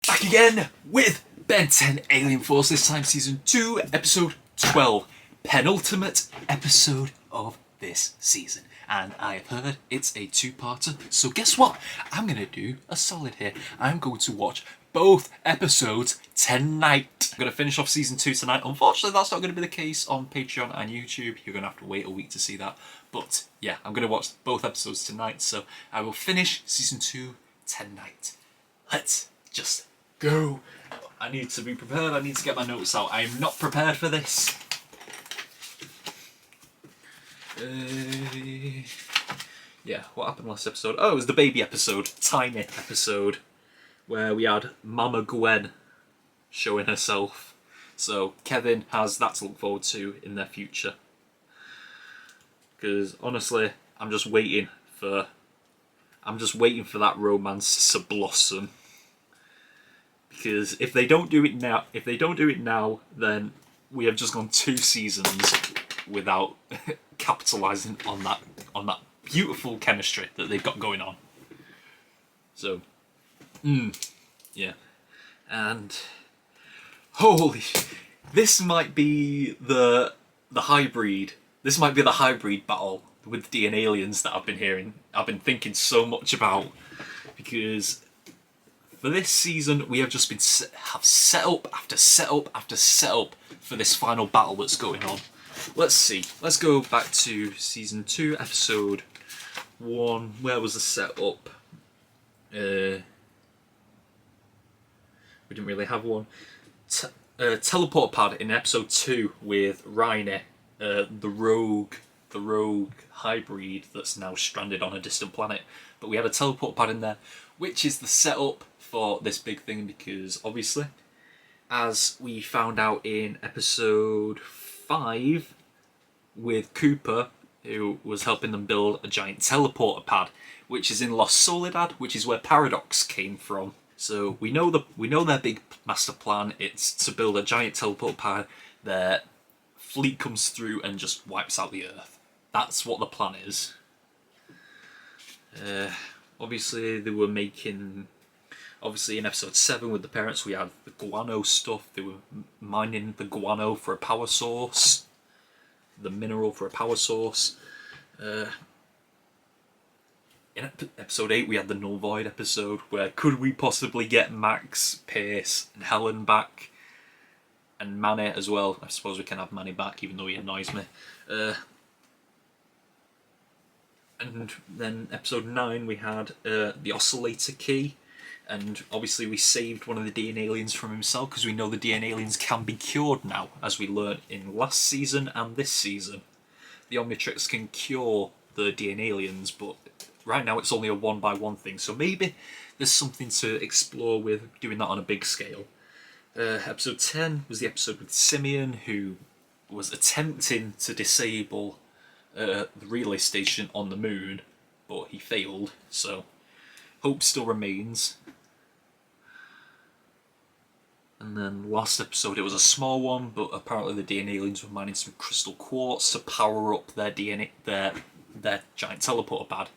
Back again with Ben 10 Alien Force, this time Season 2, Episode 12. Penultimate episode of this season. And I have heard it's a two-parter, so guess what? I'm going to do a solid here. I'm going to watch both episodes tonight. I'm going to finish off Season 2 tonight. Unfortunately, that's not going to be the case on Patreon and YouTube. You're going to have to wait a week to see that. But yeah, I'm going to watch both episodes tonight, so I will finish Season 2 tonight. Let's just go. I need to be prepared. I need to get my notes out. I am not prepared for this. Yeah, what happened last episode? Oh, it was the baby episode, tiny episode, where we had Mama Gwen showing herself. So Kevin has that to look forward to in their future. Because honestly, I'm just waiting for that romance to blossom. Because if they don't do it now, then we have just gone 2 seasons without capitalising on that beautiful chemistry that they've got going on. So, yeah, and holy, this might be the hybrid. This might be the hybrid battle with the aliens that I've been thinking so much about, because for this season we have just been set up after set up after set up for this final battle that's going on. Let's see. Let's go back to Season 2, Episode 1. Where was the setup? We didn't really have one. Teleport pad in Episode 2 with Rainer, the rogue hybrid that's now stranded on a distant planet. But we had a teleport pad in there, which is the setup for this big thing, because obviously, as we found out in Episode 5 with Cooper, who was helping them build a giant teleporter pad, which is in Los Soledad, which is where Paradox came from. So we know their big master plan. It's to build a giant teleport pad. Their fleet comes through and just wipes out the Earth. That's what the plan is. Obviously, they were making. Obviously, in Episode 7 with the parents, we had the guano stuff. They were mining the guano for a power source, the mineral for a power source. In Episode 8, we had the Null Void episode, where could we possibly get Max, Pierce, and Helen back, and Manny as well. I suppose we can have Manny back, even though he annoys me. And then Episode 9, we had the Oscillator Key. And obviously we saved one of the DNA aliens from himself, because we know the DNA aliens can be cured now, as we learned in last season and this season. The Omnitrix can cure the DNA aliens, but right now it's only a 1-by-1 thing, so maybe there's something to explore with doing that on a big scale. Episode 10 was the episode with Simeon, who was attempting to disable the relay station on the moon, but he failed, so hope still remains. And then last episode, it was a small one, but apparently the DNA aliens were mining some crystal quartz to power up their DNA, their giant teleporter pad.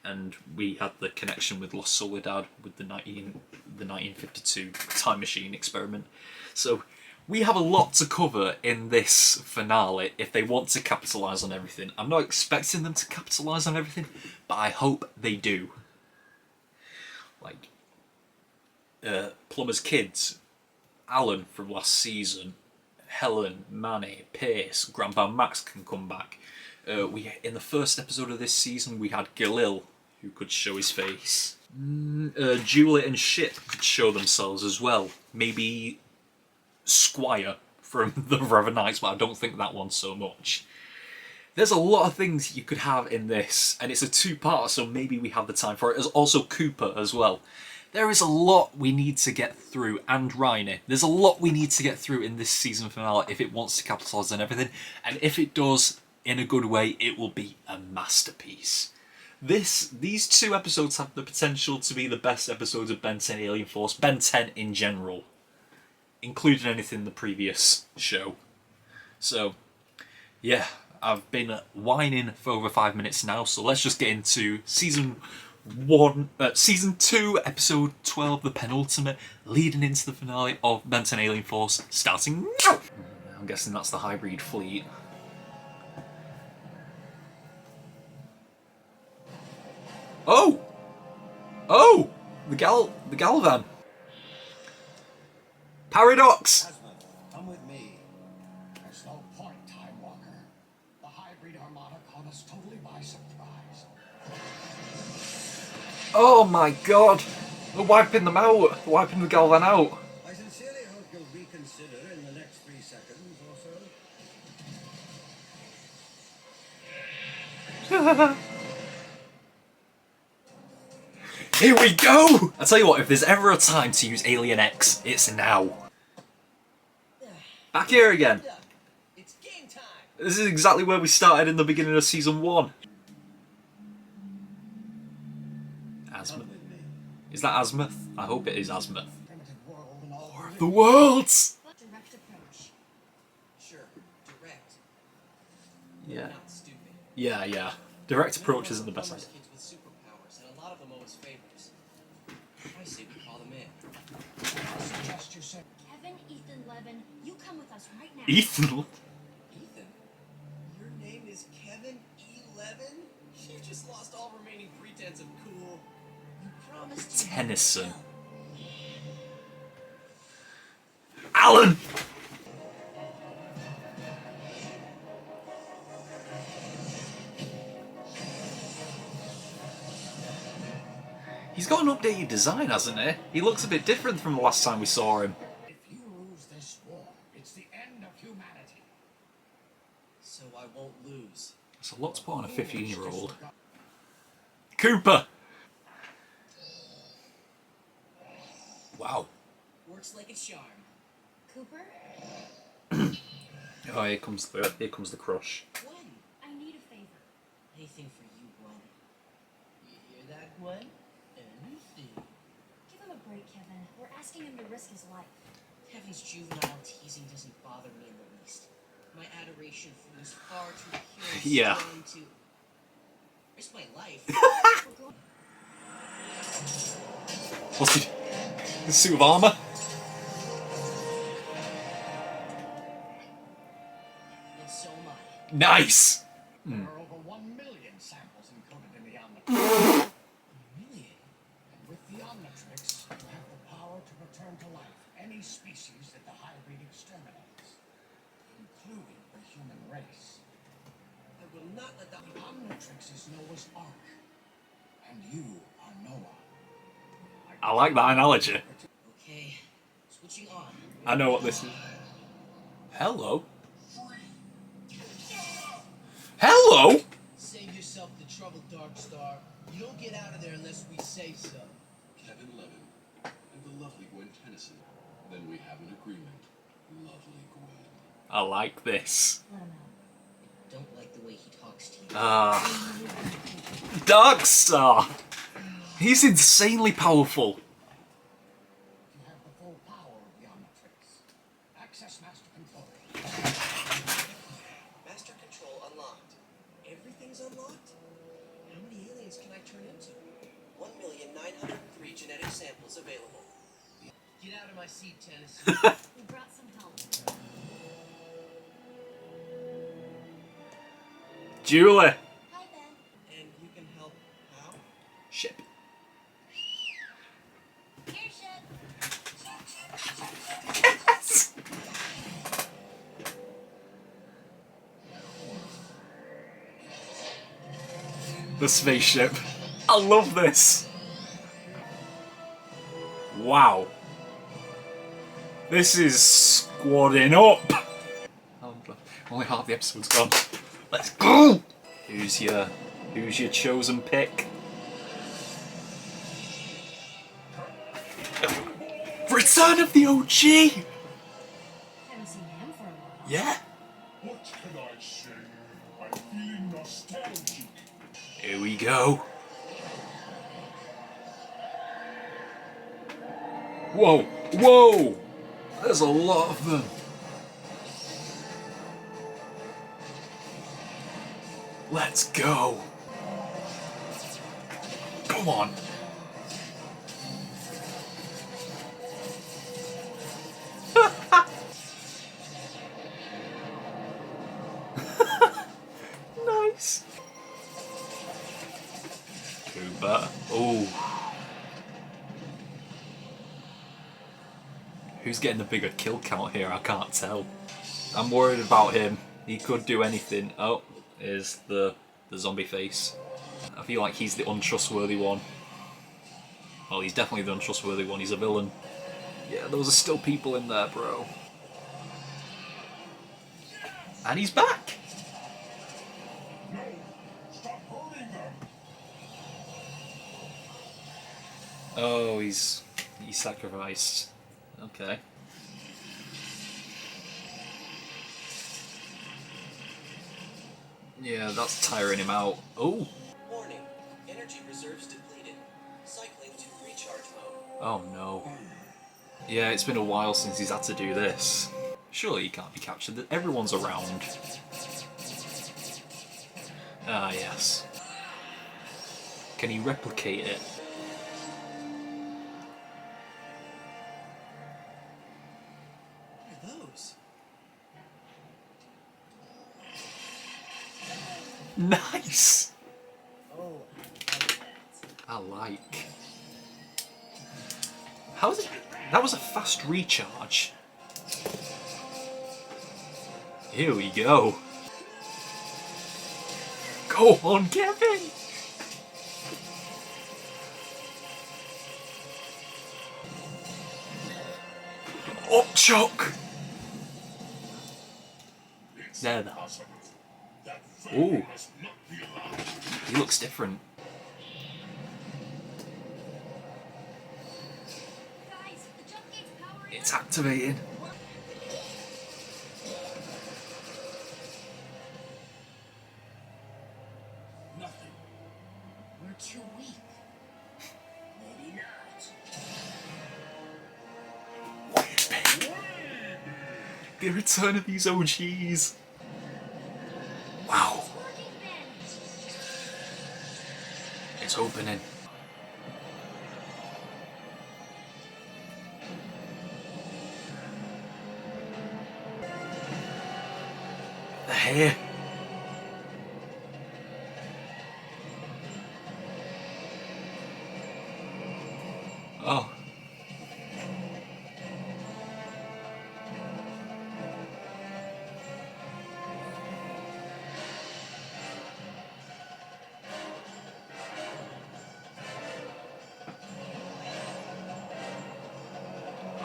And we had the connection with Los Soledad with the 1952 time machine experiment. So we have a lot to cover in this finale if they want to capitalise on everything. I'm not expecting them to capitalise on everything, but I hope they do. Like Plumber's kids, Alan from last season, Helen, Manny, Pierce, Grandpa Max can come back. In the first episode of this season, we had Galil, who could show his face. Julie and Ship could show themselves as well. Maybe Squire from the Forever Knights, but I don't think that one so much. There's a lot of things you could have in this, and it's a 2-part, so maybe we have the time for it. There's also Cooper as well. There is a lot we need to get through, and Rainer. There's a lot we need to get through in this season finale if it wants to capitalise on everything, and if it does in a good way, it will be a masterpiece. These 2 episodes have the potential to be the best episodes of Ben 10 Alien Force, Ben 10 in general, including anything in the previous show. So, yeah, I've been whining for over 5 minutes now, so let's just get into Season Season 2, Episode 12, the penultimate, leading into the finale of Men 10 Alien Force, starting now! I'm guessing that's the hybrid fleet. Oh! Oh! The Galvan! Paradox! Come with me. There's no point, Time Walker. The hybrid armada caught us totally by surprise. Oh my god! They're wiping them out! They're wiping the Galvan out! I sincerely hope you'll reconsider in the next 3 seconds or so. Here we go! I tell you what, if there's ever a time to use Alien X, it's now. Back here again. It's game time. This is exactly where we started in the beginning of Season 1. Azimuth. Is that Azimuth? I hope it is Azimuth. War of the Worlds! Direct approach. Sure, direct. Yeah. Not stupid. Yeah. Direct approach isn't the best idea. Kids with superpowers, and a lot of them always favorites. I say we call them in. Suggest you say Kevin, Ethan, Levin, you come with us right now. Ethan? Ethan. Your name is Kevin E11? You just lost all remaining pretense of cool. You promised to Tennyson. Alan! He's got an updated design, hasn't he? He looks a bit different from the last time we saw him. If you lose this war, it's the end of humanity. So I won't lose. It's a lot to put on a 15-year-old. Cooper! Wow. Works like a charm. Cooper, Oh, here comes the crush. Gwen. I need a favor. Anything for you, Gwen. You hear that, Gwen? Anything. Give him a break, Kevin. We're asking him to risk his life. Kevin's juvenile teasing doesn't bother me in the least. My adoration for him is far too pure Yeah. and strong to risk my life. We're going. What's he? The suit of armour? And so am I. Nice! There are over 1 million samples encoded in the Omnitrix. 1 million? And with the Omnitrix, you have the power to return to life any species that the hybrid exterminates, including the human race. I will not let the Omnitrix is Noah's Ark, and you are Noah. I like that analogy. Okay, switching on. I know what this is. Hello? Hello? Save yourself the trouble, Dark Star. You don't get out of there unless we say so. Kevin Levin and the lovely Gwen Tennyson. Then we have an agreement. Lovely Gwen. I like this. Let him out. Don't like the way he talks to you. Darkstar! He's insanely powerful. You have the full power of the Omnitrix. Access Master Control. Master Control unlocked. Everything's unlocked? How many aliens can I turn into? 1,903 genetic samples available. Get out of my seat, Tennyson. We brought some help. Julie. Hi, Ben. And you can help how? Ship. Airship. The spaceship. I love this. Wow. This is squadding up. Only half the episode's gone. Let's go. Who's your chosen pick? Return of the OG. Haven't seen him for a while. Yeah. What can I say? I'm feeling nostalgic. Here we go. Whoa, whoa! There's a lot of them. Let's go. Boom. Come on. Nice. Cooper. Oh. Who's getting the bigger kill count here? I can't tell. I'm worried about him. He could do anything. Oh, here's the zombie face. I feel like he's the untrustworthy one. Well, he's definitely the untrustworthy one. He's a villain. Yeah, those are still people in there, bro. And he's back! No! Stop hurting them! Oh, he's sacrificed. Okay. Yeah, that's tiring him out. Oh! Warning. Energy reserves depleted. Cycling to recharge mode. Oh no. Yeah, it's been a while since he's had to do this. Surely he can't be captured. Everyone's around. Ah, yes. Can he replicate it? What are those? Nice! Oh, I like. How is it? That was a fast recharge. Here we go. Go on, Kevin! Up choke! There, that. Possible. That Ooh. thing must not be allowed. He looks different. Guys, the jump gate's powering It's activating. Nothing. We're too weak. Maybe not. The return of these OGs. Wow. working, Ben. It's opening. They're here. Oh.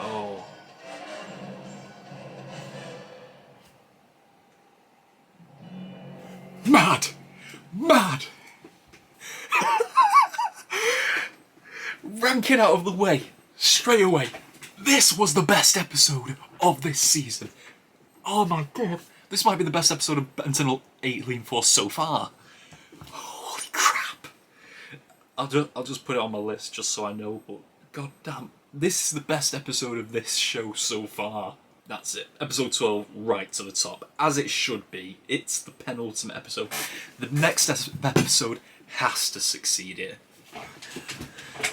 Oh. Mad! Mad! Rank it out of the way, straight away. This was the best episode of this season. Oh my god. This might be the best episode of Sentinel Alien Force so far. Holy crap. I'll just put it on my list just so I know, but god damn, this is the best episode of this show so far. That's it. Episode 12, right to the top. As it should be. It's the penultimate episode. The next episode has to succeed it.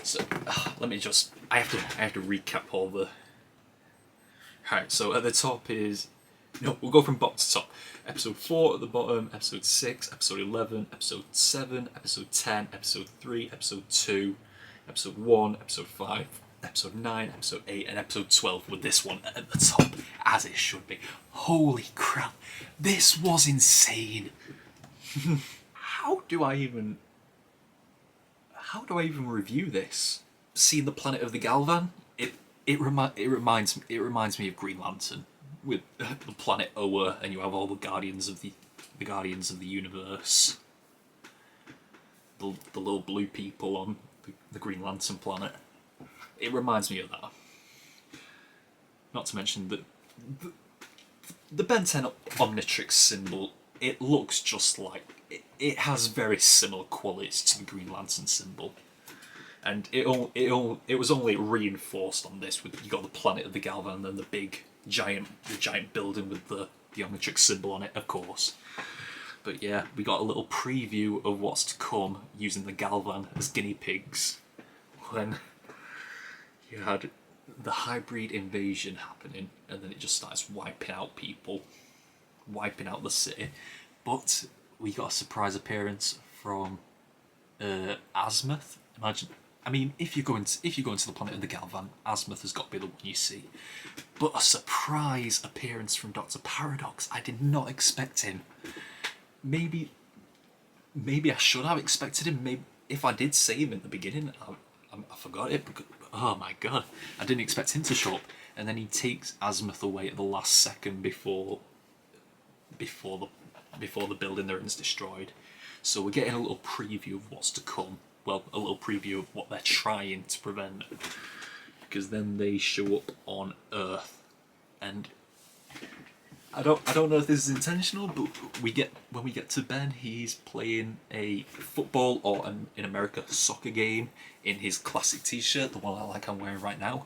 So, let me just... I have to recap all the... Alright, so at the top is... No, we'll go from bottom to top. Episode 4 at the bottom, episode 6, episode 11, episode 7, episode 10, episode 3, episode 2, episode 1, episode 5, episode 9, episode 8, and episode 12 with this one at the top, as it should be. Holy crap, this was insane. How do I even review this? Seeing the planet of the Galvan, it reminds me of Green Lantern with the planet Oa, and you have all the guardians of the universe, the little blue people on the Green Lantern planet. It reminds me of that. Not to mention that the Ben 10 Omnitrix symbol, it looks just like it has very similar qualities to the Green Lantern symbol, and it was only reinforced on this with you got the planet of the Galvan and then the giant building with the Omnitrix symbol on it, of course. But yeah, we got a little preview of what's to come using the Galvan as guinea pigs when you had the hybrid invasion happening, and then it just starts wiping out people, wiping out the city. But we got a surprise appearance from Azimuth. Imagine, I mean, if you go into the planet of the Galvan, Azimuth has got to be the one you see. But a surprise appearance from Dr. Paradox. I did not expect him. Maybe I should have expected him. Maybe if I did say him in the beginning, I forgot it. Because, oh my god, I didn't expect him to show up. And then he takes Azimuth away at the last second before the building they're in is destroyed. So we're getting a little preview of what's to come. Well, a little preview of what they're trying to prevent. Because then they show up on Earth, and I don't know if this is intentional, but when we get to Ben, he's playing a football, or in America, soccer game in his classic T-shirt, the one I'm wearing right now,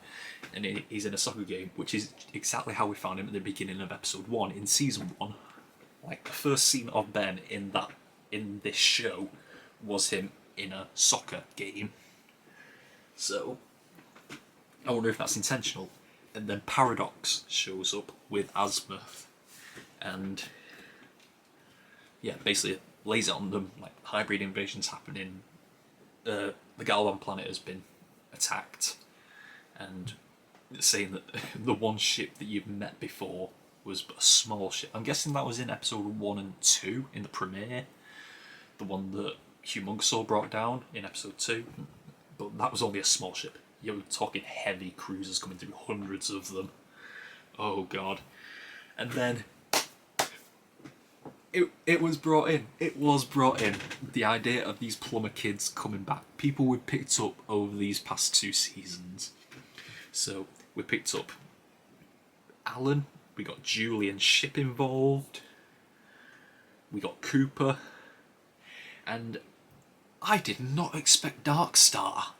and he's in a soccer game, which is exactly how we found him at the beginning of episode 1 in season 1. Like the first scene of Ben in this show was him in a soccer game. So I wonder if that's intentional. And then Paradox shows up with Azimuth, and yeah, basically lays it on them like hybrid invasion's happening. The Galvan planet has been attacked, and saying that the one ship that you've met before was a small ship. I'm guessing that was in episode 1 and 2 in the premiere, the one that Humongousaur brought down in episode 2, but that was only a small ship. You're talking heavy cruisers coming through, hundreds of them. Oh god. And then it was brought in. It was brought in. The idea of these plumber kids coming back. People we picked up over these past 2 seasons. So we picked up Alan, we got Julian Ship involved, we got Cooper, and I did not expect Darkstar.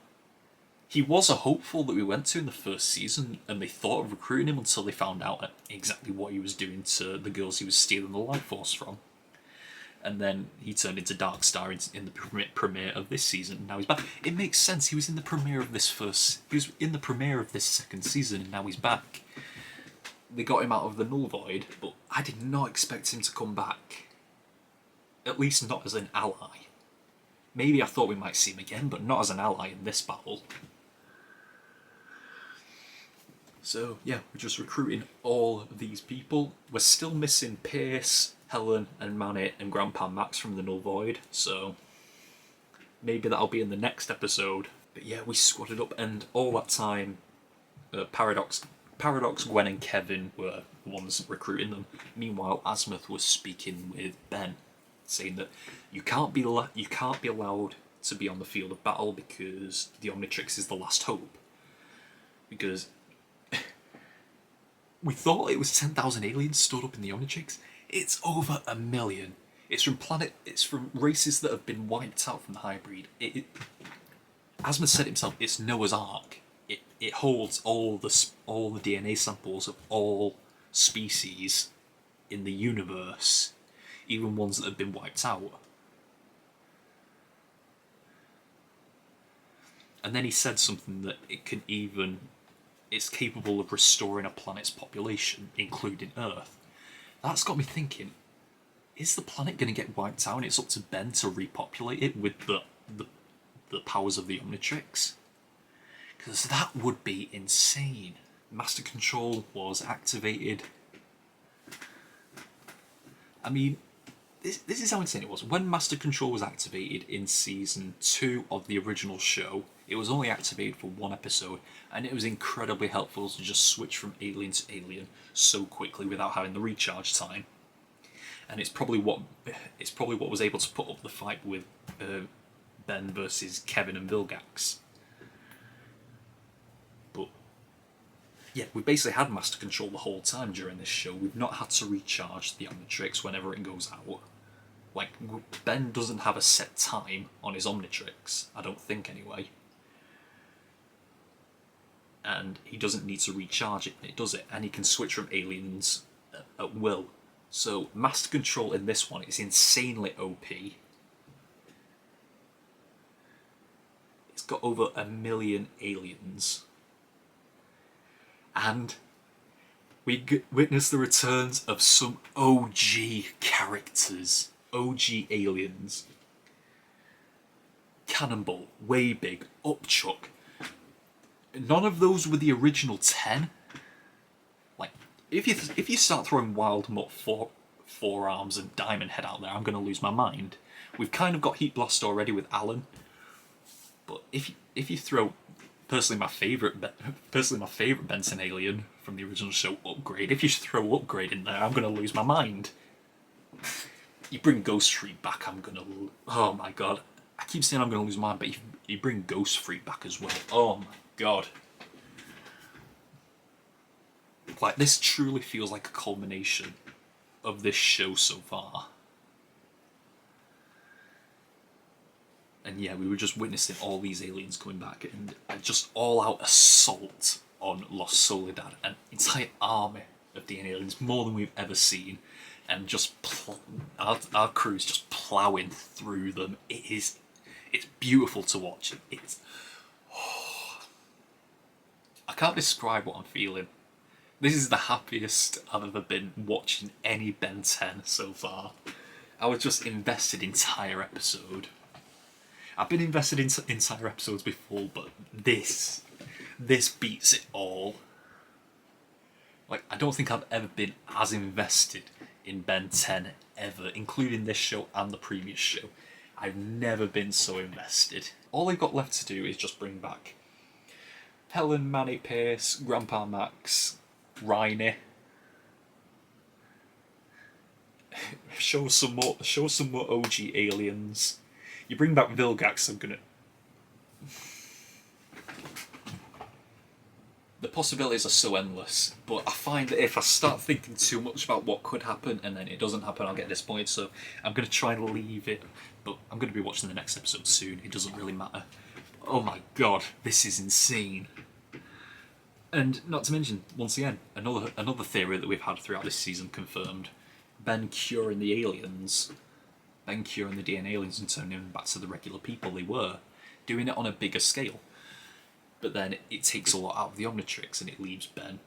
He was a hopeful that we went to in the first season, and they thought of recruiting him until they found out exactly what he was doing to the girls he was stealing the life force from. And then he turned into Darkstar in the premiere of this season, and now he's back. It makes sense. He was in the premiere of this second season, and now he's back. They got him out of the Null Void, but I did not expect him to come back. At least not as an ally. Maybe I thought we might see him again, but not as an ally in this battle. So yeah, we're just recruiting all of these people. We're still missing Pierce, Helen and Manny and Grandpa Max from the Null Void, so maybe that'll be in the next episode. But yeah, we squatted up, and all that time Paradox, Gwen and Kevin were the ones recruiting them. Meanwhile, Azimuth was speaking with Ben, saying that you can't be allowed to be on the field of battle because the Omnitrix is the last hope. Because we thought it was 10,000 aliens stood up in the Omnitrix. It's over 1 million. It's from races that have been wiped out from the hybrid. Azimuth said himself, it's Noah's Ark. It holds all the DNA samples of all species in the universe, even ones that have been wiped out. And then he said something that it's capable of restoring a planet's population, including Earth. That's got me thinking, is the planet going to get wiped out and it's up to Ben to repopulate it with the powers of the Omnitrix? Because that would be insane. Master Control was activated. I mean, this is how insane it was. When Master Control was activated in season 2 of the original show, it was only activated for 1 episode, and it was incredibly helpful to just switch from alien to alien so quickly without having the recharge time. And it's probably what was able to put up the fight with Ben versus Kevin and Vilgax. But yeah, we basically had Master Control the whole time during this show. We've not had to recharge the Omnitrix whenever it goes out. Like, Ben doesn't have a set time on his Omnitrix, I don't think anyway. And he doesn't need to recharge it, does it? And he can switch from aliens at will. So Master Control in this one is insanely OP. It's got over 1 million aliens. And we witness the returns of some OG characters. OG aliens. Cannonball, Way Big, Upchuck. None of those were the original 10. Like, if you start throwing Wild Mutt, Forearms and Diamond Head out there, I'm going to lose my mind. We've kind of got Heat Blast already with Alan. But if you throw personally my favourite Benson alien from the original show, Upgrade, if you throw Upgrade in there, I'm going to lose my mind. You bring Ghost Freak back, I'm going to... Oh my god. I keep saying I'm going to lose my mind, but you bring Ghost Freak back as well. Oh my god. Like, this truly feels like a culmination of this show so far. And yeah, we were just witnessing all these aliens coming back and just all-out assault on Los Soledad, an entire army of DNA aliens, more than we've ever seen, and just our crew's just ploughing through them. It's beautiful to watch. I can't describe what I'm feeling. This is the happiest I've ever been watching any Ben 10 so far. I was just invested entire episode. I've been invested in entire episodes before, but this beats it all. Like, I don't think I've ever been as invested in Ben 10 ever, including this show and the previous show. I've never been so invested. All they've got left to do is just bring back Helen, Manny Pace, Grandpa Max, Rhiney. show some more OG aliens. You bring back Vilgax, I'm gonna... The possibilities are so endless, but I find that if I start thinking too much about what could happen and then it doesn't happen, I'll get disappointed, so I'm going to try and leave it, but I'm going to be watching the next episode soon, it doesn't really matter. Oh my god, this is insane. And not to mention, once again, another theory that we've had throughout this season confirmed. Ben curing the aliens. Ben curing the DNA aliens and turning them back to the regular people they were. Doing it on a bigger scale. But then it takes a lot out of the Omnitrix and it leaves Ben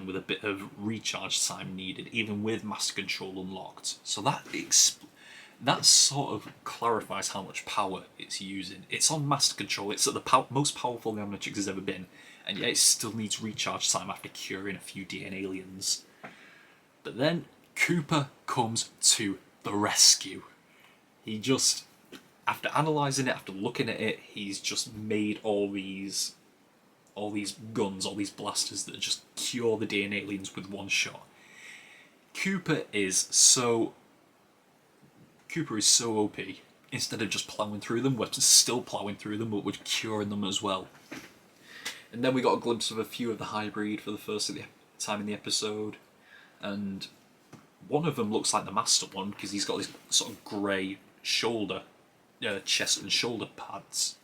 with a bit of recharge time needed, even with Master Control unlocked. So that sort of clarifies how much power it's using. It's on Master Control, it's at the most powerful the Omnitrix has ever been, and yet it still needs recharge time after curing a few DNA aliens. But then Cooper comes to the rescue. He just, after analysing it, after looking at it, he's just made all these guns, all these blasters that just cure the DNA aliens with one shot. Cooper is so OP. Instead of just ploughing through them, we're still ploughing through them, but we're curing them as well. And then we got a glimpse of a few of the hybrid for the first time in the episode, and one of them looks like the Master one because he's got this sort of grey chest and shoulder pads.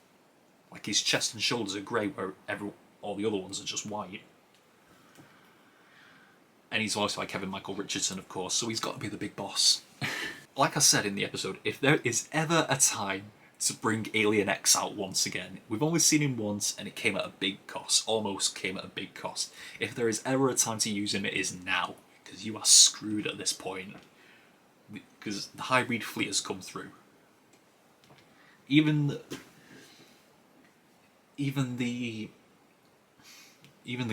Like, his chest and shoulders are grey, where all the other ones are just white. And he's voiced by Kevin Michael Richardson, of course, so he's got to be the big boss. Like I said in the episode, if there is ever a time to bring Alien X out once again, we've only seen him once and it came at a big cost, almost came at a big cost. If there is ever a time to use him, it is now, because you are screwed at this point. Because the hybrid fleet has come through. Even the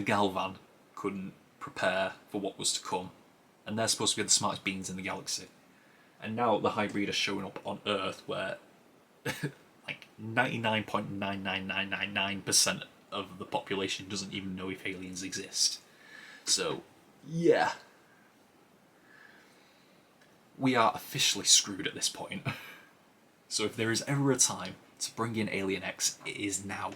Galvan couldn't prepare for what was to come, and they're supposed to be the smartest beings in the galaxy. And now the hybrid are showing up on Earth, where like 99.99999% of the population doesn't even know if aliens exist. So, yeah. We are officially screwed at this point. So if there is ever a time to bring in Alien X, it is now.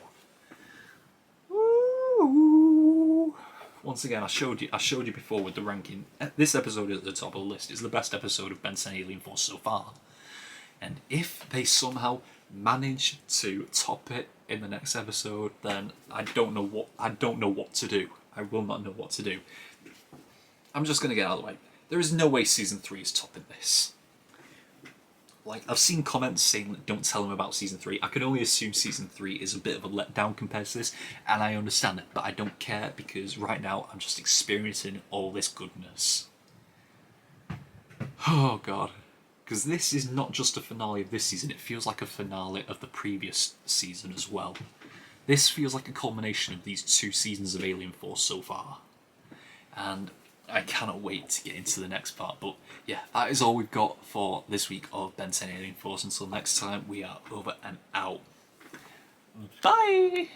Woo! Once again, I showed you before with the ranking. This episode is at the top of the list. It's the best episode of Ben 10 Alien Force so far. And if they somehow manage to top it in the next episode, then I don't know what to do. I will not know what to do. I'm just gonna get out of the way. There is no way season 3 is topping this. Like, I've seen comments saying that don't tell them about season 3. I can only assume season 3 is a bit of a letdown compared to this, and I understand it, but I don't care because right now I'm just experiencing all this goodness. Oh god. Because this is not just a finale of this season, it feels like a finale of the previous season as well. This feels like a culmination of these 2 seasons of Alien Force so far. And I cannot wait to get into the next part. But yeah, that is all we've got for this week of Ben 10 Alien Force. Until next time, we are over and out. Bye!